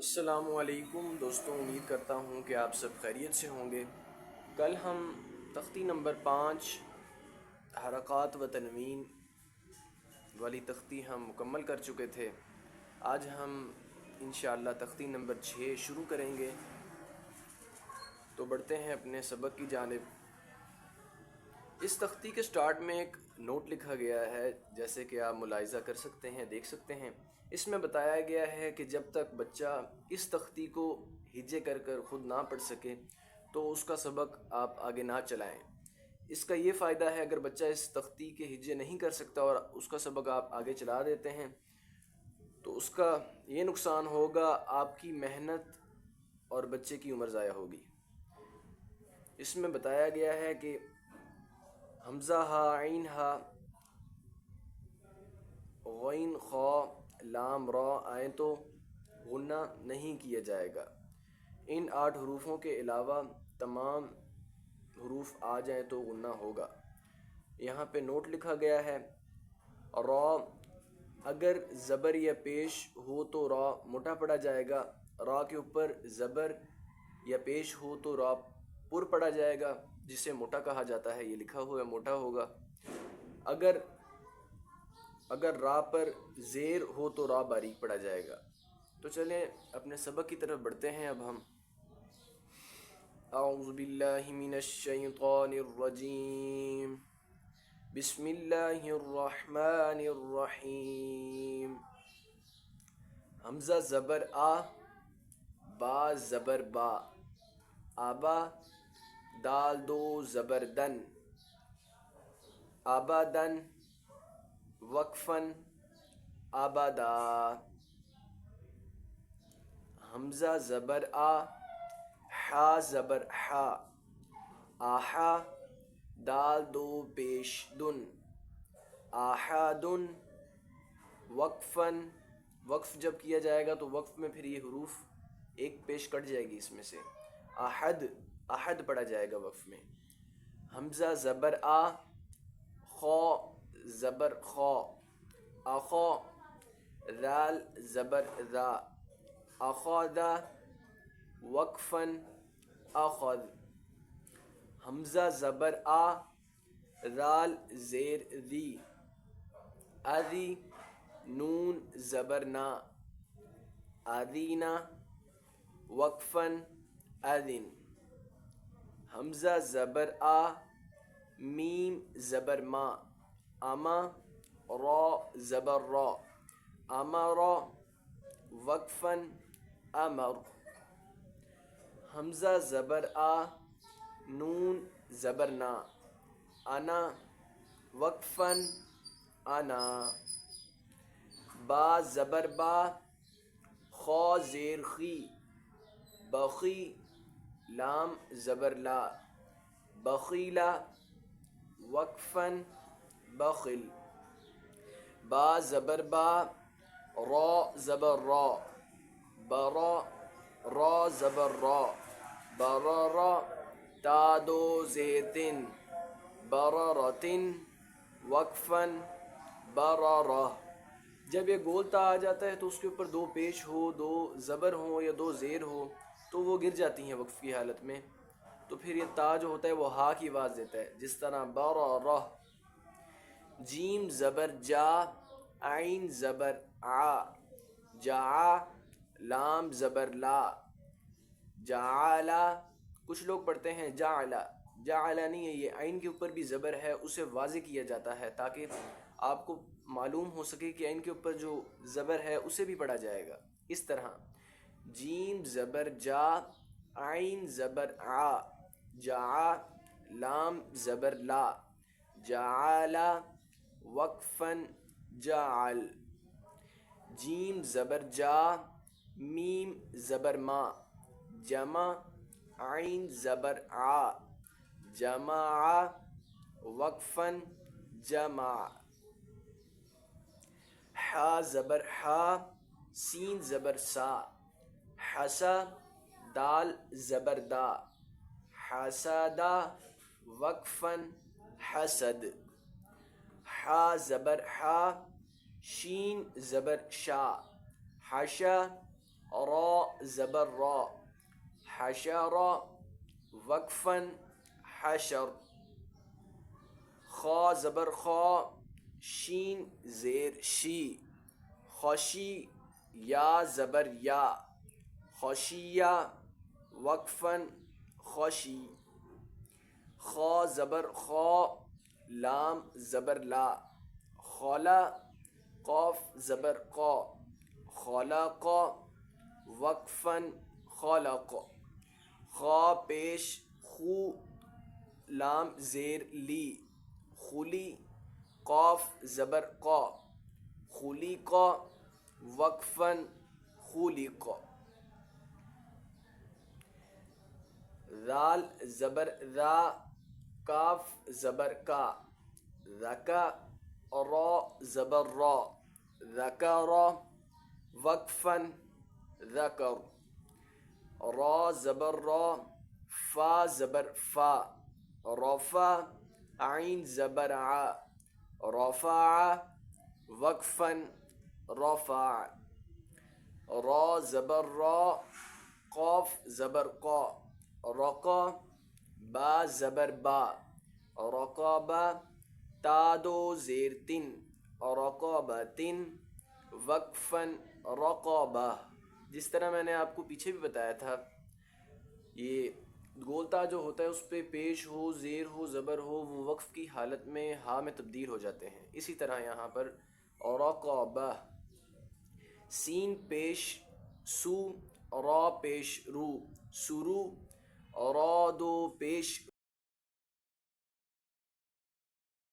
السلام علیکم دوستوں، امید کرتا ہوں کہ آپ سب خیریت سے ہوں گے۔ کل ہم تختی نمبر 5 حرکات و تنوین والی تختی ہم مکمل کر چکے تھے۔ آج ہم انشاءاللہ تختی نمبر 6 شروع کریں گے، تو بڑھتے ہیں اپنے سبق کی جانب۔ اس تختی کے سٹارٹ میں ایک نوٹ لکھا گیا ہے، جیسے کہ آپ ملاحظہ کر سکتے ہیں، دیکھ سکتے ہیں۔ اس میں بتایا گیا ہے کہ جب تک بچہ اس تختی کو ہجے کر کر خود نہ پڑھ سکے تو اس کا سبق آپ آگے نہ چلائیں۔ اس کا یہ فائدہ ہے، اگر بچہ اس تختی کے ہجے نہیں کر سکتا اور اس کا سبق آپ آگے چلا دیتے ہیں تو اس کا یہ نقصان ہوگا، آپ کی محنت اور بچے کی عمر ضائع ہوگی۔ اس میں بتایا گیا ہے کہ حمزہ ہا، عین ہا، غین خا، لام را آئیں تو غنہ نہیں کیا جائے گا۔ ان 8 حروفوں کے علاوہ تمام حروف آ جائیں تو غنہ ہوگا۔ یہاں پہ نوٹ لکھا گیا ہے، را اگر زبر یا پیش ہو تو را موٹا پڑا جائے گا، را کے اوپر زبر یا پیش ہو تو را پر پڑا جائے گا، جسے موٹا کہا جاتا ہے۔ یہ لکھا ہوا ہے، موٹا ہوگا۔ اگر را پر زیر ہو تو را باریک پڑا جائے گا۔ تو چلیں اپنے سبق کی طرف بڑھتے ہیں۔ اب ہم اعوذ باللہ من الشیطان الرجیم، بسم اللہ الرحمن الرحیم۔ حمزہ زبر آ، با زبر با، آبا دال دو زبر دن، آبادن وقفن آبادا۔ حمزہ زبر آ، حا زبر حا، آحا دال دو پیش دن، آحادن وقفن۔ وقف جب کیا جائے گا تو وقف میں پھر یہ حروف ایک پیش کٹ جائے گی، اس میں سے احد، احد پڑھا جائے گا وقف میں۔ حمزہ زبر آ، خا زبر خا، اخا رال زبر را، اخاذا وقفن اخذ۔ حمزہ زبر آ، رال زیر ری، اذی نون زبر نا، اذینا وقفن اذن۔ حمزہ زبر آ، میم زبر ما، اما را زبر را، امرا وقفن امر۔ حمزہ زبر آ، نون زبر نا، انا وقفن انا۔ با زبر با، خا زیر خی، بخی لام زبر لا، بخیلا وقفن بخل۔ با زبر با، را زبر را، برا را زبر را، برارا تا دو زیتن، برارتن وقفن برارہ۔ جب یہ گول تا آ جاتا ہے تو اس کے اوپر 2 پیش ہو، 2 زبر ہوں یا 2 زیر ہو تو وہ گر جاتی ہیں وقف کی حالت میں، تو پھر یہ تا جو ہوتا ہے وہ ہا کی آواز دیتا ہے، جس طرح برارہ۔ جیم زبر جا، عین زبر آ، جاآ لام زبر لا، جعلا۔ کچھ لوگ پڑھتے ہیں جعلا، جعلا نہیں ہے، یہ عین کے اوپر بھی زبر ہے، اسے واضح کیا جاتا ہے تاکہ آپ کو معلوم ہو سکے کہ عین کے اوپر جو زبر ہے اسے بھی پڑھا جائے گا۔ اس طرح جیم زبر جا، عین زبر آ، جعا لام زبر لا، جعالا وقفن جعل۔ جیم زبر جا، میم زبر ما، جمع عین زبر آ، جمع وقفن جمع۔ حا زبر حا، سین زبر سا، حسا دال زبر دا، حسدا وقفن حسد۔ حا زبر حا، شین زبر شا، حشا را زبر را، حشر وقفا حشر، خا زبر خا، شین زیر شی، خشی، یا زبر یا، خشیہ وقفا خشی، خا زبر خا، لام زبر لا، خلا، قاف زبر قا، خلق وقفا خلق، خا پیش خو، لام زیر لی، خلی، قاف زبر قا، خلیق وقفا خلق، ذال زبر ذا، کاف زبر کا، ذکا، را زبر را، ذکر وقفا ذکر، را زبر را، فا زبر فا، رفع، عین زبر ع، رفع وقفا رفع، را زبر را، قاف زبر قا، رقا، با زبر با، رقابہ، تا دو زیر تن، رقابتن وقفا رقابہ. جس طرح میں نے آپ کو پیچھے بھی بتایا تھا، یہ گولتا جو ہوتا ہے اس پہ پیش ہو، زیر ہو، زبر ہو، وہ وقف کی حالت میں ہا میں تبدیل ہو جاتے ہیں. اسی طرح یہاں پر رقابہ، سین پیش سو، را پیش رو، سرو، را دو پیش